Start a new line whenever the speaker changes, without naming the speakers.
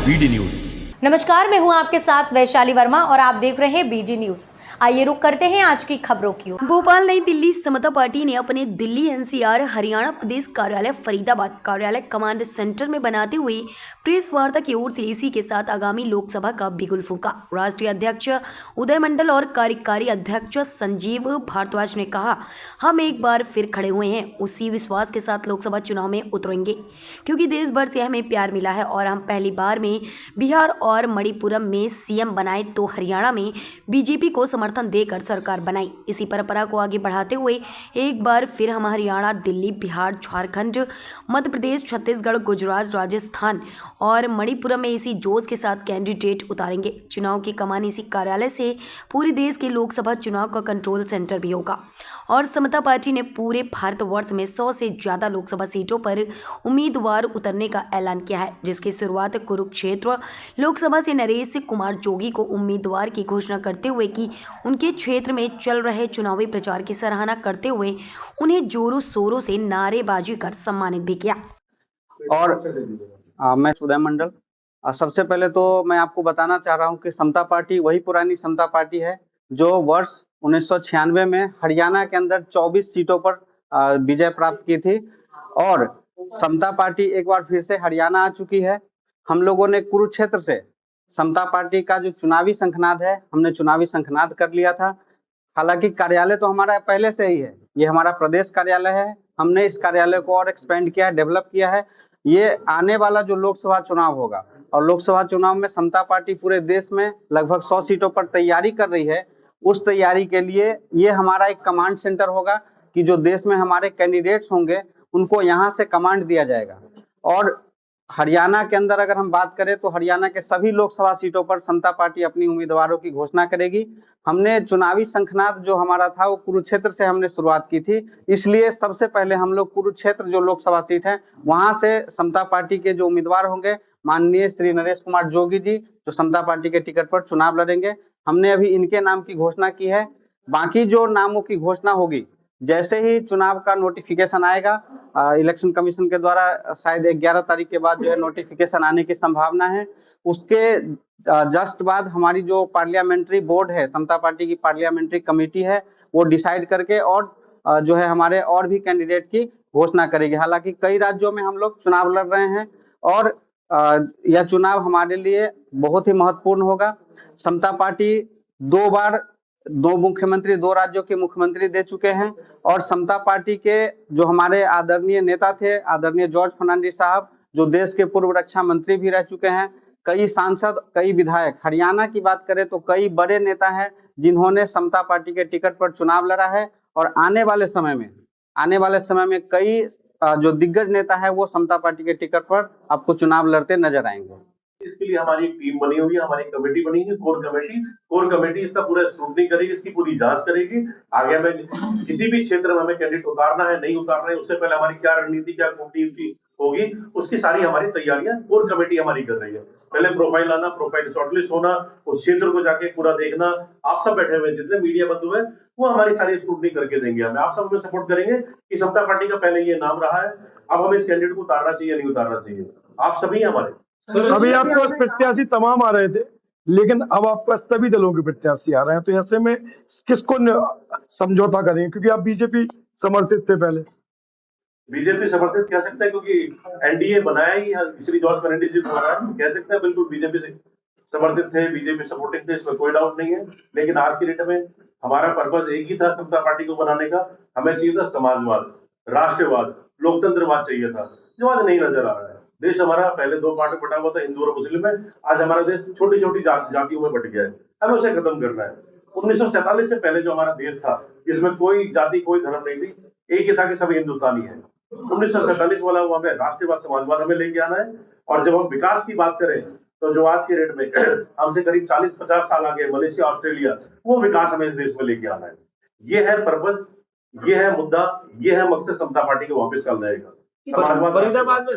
BD news.
नमस्कार, मैं हूं आपके साथ वैशाली वर्मा और आप देख रहे हैं बीडी न्यूज। आइए रुक करते हैं आज की खबरों की ओर।
भोपाल नई दिल्ली समता पार्टी ने अपने दिल्ली एनसीआर हरियाणा प्रदेश कार्यालय फरीदाबाद कार्यालय कमांड सेंटर में बनाते हुए प्रेस वार्ता की ओर से इसी के साथ आगामी लोकसभा का बिगुल फूंका। राष्ट्रीय अध्यक्ष उदय मंडल और कार्यकारी अध्यक्ष संजीव भारद्वाज ने कहा, हम एक बार फिर खड़े हुए हैं, उसी विश्वास के साथ लोकसभा चुनाव में उतरेंगे क्योंकि देश भर से हमें प्यार मिला है और हम पहली बार में बिहार और मणिपुरम में सीएम बनाए तो हरियाणा में बीजेपी को समर्थन देकर सरकार बनाई। इसी परंपरा को आगे बढ़ाते हुए एक बार फिर हम हरियाणा, दिल्ली, बिहार, झारखंड, मध्य प्रदेश, छत्तीसगढ़, गुजरात, राजस्थान और मणिपुरम में इसी जोश के साथ कैंडिडेट उतारेंगे। चुनाव की कमान इसी कार्यालय से पूरे देश के लोकसभा चुनाव का कंट्रोल सेंटर भी होगा और समता पार्टी ने पूरे भारतवर्ष में 100 से ज्यादा लोकसभा सीटों पर उम्मीदवार उतरने का ऐलान किया है, जिसकी शुरुआत कुरुक्षेत्र लोकसभा से नरेश कुमार जोगी को उम्मीदवार की घोषणा करते हुए की। उनके क्षेत्र में चल रहे चुनावी प्रचार की सराहना करते हुए उन्हें जोरों शोरों से नारेबाजी कर सम्मानित भी किया।
और मैं उदय मंडल। सबसे पहले तो मैं आपको बताना चाह रहा हूं कि समता पार्टी वही पुरानी समता पार्टी है जो वर्ष 1996 में हरियाणा के अंदर 24 सीटों पर विजय प्राप्त की थी और समता पार्टी एक बार फिर से हरियाणा आ चुकी है। हम लोगों ने कुरुक्षेत्र से समता पार्टी का जो चुनावी शंखनाद है, हमने चुनावी शंखनाद कर लिया था। हालांकि कार्यालय तो हमारा पहले से ही है, ये हमारा प्रदेश कार्यालय है। हमने इस कार्यालय को और एक्सपेंड किया है, डेवलप किया है। ये आने वाला जो लोकसभा चुनाव होगा और लोकसभा चुनाव में समता पार्टी पूरे देश में लगभग 100 सीटों पर तैयारी कर रही है। उस तैयारी के लिए ये हमारा एक कमांड सेंटर होगा कि जो देश में हमारे कैंडिडेट्स होंगे उनको यहाँ से कमांड दिया जाएगा। और हरियाणा के अंदर अगर हम बात करें तो हरियाणा के सभी लोकसभा सीटों पर समता पार्टी अपनी उम्मीदवारों की घोषणा करेगी। हमने चुनावी शंखनाद जो हमारा था वो कुरुक्षेत्र से हमने शुरुआत की थी, इसलिए सबसे पहले हम लोग कुरुक्षेत्र जो लोकसभा सीट है वहां से समता पार्टी के जो उम्मीदवार होंगे माननीय श्री नरेश कुमार जोगी जी जो समता पार्टी के टिकट पर चुनाव लड़ेंगे, हमने अभी इनके नाम की घोषणा की है। बाकी जो नामों की घोषणा होगी जैसे ही चुनाव का नोटिफिकेशन आएगा, इलेक्शन कमीशन के द्वारा शायद 11 तारीख के बाद जो है नोटिफिकेशन आने की संभावना है। उसके जस्ट बाद हमारी जो पार्लियामेंट्री बोर्ड है, समता पार्टी की पार्लियामेंट्री कमेटी है, वो डिसाइड करके और जो है हमारे और भी कैंडिडेट की घोषणा करेगी। हालांकि कई राज्यों में हम लोग चुनाव लड़ रहे हैं और यह चुनाव हमारे लिए बहुत ही महत्वपूर्ण होगा। समता पार्टी 2 बार 2 मुख्यमंत्री 2 राज्यों के मुख्यमंत्री दे चुके हैं और समता पार्टी के जो हमारे आदरणीय नेता थे, आदरणीय जॉर्ज फर्नांडिस साहब जो देश के पूर्व रक्षा मंत्री भी रह चुके हैं, कई सांसद, कई विधायक, हरियाणा की बात करें तो कई बड़े नेता हैं जिन्होंने समता पार्टी के टिकट पर चुनाव लड़ा है और आने वाले समय में कई जो दिग्गज नेता है वो समता पार्टी के टिकट पर आपको चुनाव लड़ते नजर आएंगे।
इसके लिए हमारी एक टीम बनी हुई है, हमारी कमेटी बनी है, कोर कमेटी इसका पूरा स्क्रूटनी करेगी, इसकी पूरी जांच करेगी। आगे हमें किसी भी क्षेत्र में हमें कैंडिडेट उतारना है, नहीं उतारना है, उससे पहले हमारी क्या रणनीति, क्या कूटनीति होगी, उसकी सारी हमारी तैयारियां कोर कमेटी हमारी कर रही है। पहले प्रोफाइल आना, प्रोफाइल शॉर्टलिस्ट होना, उस क्षेत्र को जाके पूरा देखना। आप सब बैठे हुए जितने मीडिया बंधु हैं वो हमारी सारी स्क्रूटनी करके देंगे। हमें आप सब हमें सपोर्ट करेंगे कि समता पार्टी का पहले ये नाम रहा है, अब हमें इस कैंडिडेट को उतारना चाहिए, नहीं उतारना चाहिए। आप सभी हमारे
अभी आपको प्रत्याशी तमाम आ रहे थे, लेकिन अब आपको सभी दलों के प्रत्याशी आ रहे हैं, तो ऐसे में किसको समझौता करेंगे? क्योंकि आप बीजेपी समर्थित थे पहले।
बीजेपी समर्थित कह सकते हैं क्योंकि एनडीए बनाया ही श्री जॉर्ज फर्नांडिस जी द्वारा, कह सकते हैं बिल्कुल बीजेपी से समर्थित थे, बीजेपी सपोर्टिंग थे, इसमें कोई डाउट नहीं है। लेकिन आज की डेट में हमारा पर्पज एक ही था समता पार्टी को बनाने का। हमें चाहिए था समाजवाद, राष्ट्रवाद, लोकतंत्रवाद चाहिए था, जो आज नहीं नजर आ रहा है। देश हमारा पहले 2 पार्ट में बटा हुआ था, हिंदू और मुस्लिम में। आज हमारा देश छोटी छोटी जातियों में बट गया है, हमें उसे खत्म करना है। 1947 से पहले जो हमारा देश था इसमें कोई जाति, कोई धर्म नहीं थी, एक ही था कि सभी हिंदुस्तानी है। 1947 वाला वो हमें राष्ट्रवाद, समाजवाद हमें लेके आना है। और जब हम विकास की बात करें तो जो आज के रेट में हमसे करीब 40-50 साल आगे मलेशिया, ऑस्ट्रेलिया, वो विकास हमें इस देश में लेके आना है। ये है पर्पज, ये है मुद्दा, ये है मकसद समता पार्टी को वापस करने का। समाजवाद